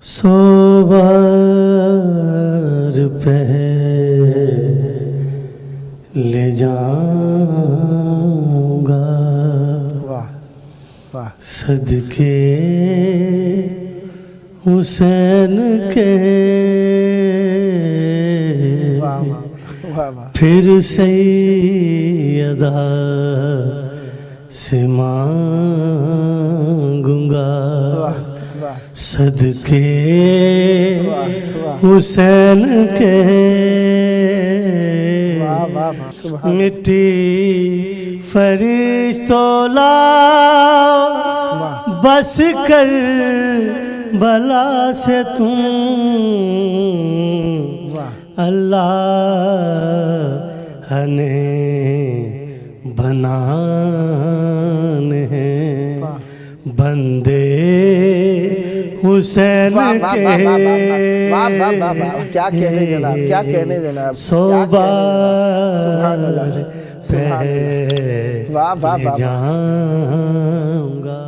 100 बार पहले जाऊंगा सदके हुसैन के, फिर सैयदा से मांगूंगा सदके हुसैन के। मिट्टी फरिश्तों लाओ बस कर भला से तुम, अल्लाह ने बनाने हैं बंदे हुसैन के। क्या कहने जनाब, क्या कहने जनाब। 100 बार पहले जाऊंगा।